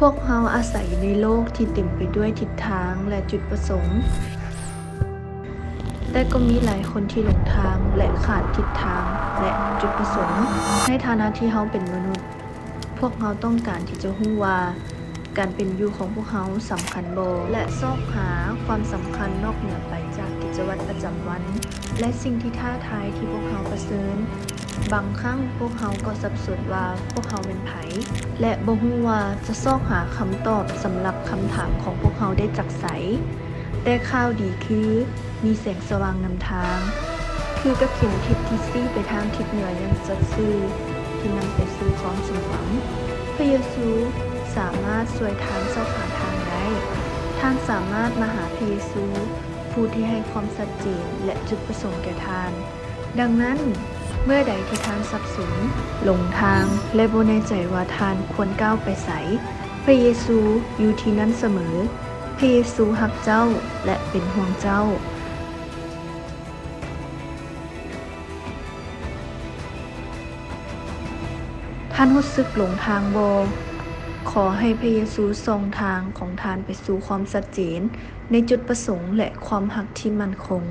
วกเราอาศัยอยู่ในโลกที่เต็มไปด้วยทิศทางและจุดประสงค์แต่ก็มีหลายคนที่หลงทางและขาดทิศทางและจุดประสงค์ในฐานะที่เราเป็นมนุษย์พวกเราต้องการที่จะรู้ว่าการเป็นอยู่ของพวกเราสำคัญบ่และซอกหาความสำคัญนอกเหนือไปจากกิจวัตรประจำวันและสิ่งที่ท้าทายที่พวกเราเผชิญบางครั้งพวกเราก็สับสนว่าพวกเราเป็นไผและบ่ฮู้ว่าจะซอกหาคำตอบสำหรับคำถามของพวกเราได้จากไสแต่ข่าวดีคือมีแสงสว่างนำทางคือกับเข็มทิศที่ซี้ไปทางทิศเหนืออย่างสัตย์ซื่อที่นำไปสู่ความสมหวังพระเยซูสามารถช่วยทานเจ้าหาทางได้ท่านสามารถมาหาพระเยซูผู้ที่ให้ความชัดเจนและจุดประสงค์แก่ทานดังนั้นเมื่อใดที่ทานสับสนหลงทางและบ่แน่ใจว่าทานควรก้าวไปไสพระเยซูอยู่ที่นั้นเสมอพระเยซูรักเจ้าและเป็นห่วงเจ้าท่านรู้สึกหลงทางบ่ขอให้พระเยซูส่องทางของท่านไปสู่ความชัดเจนในจุดประสงค์และความรักที่มั่นคง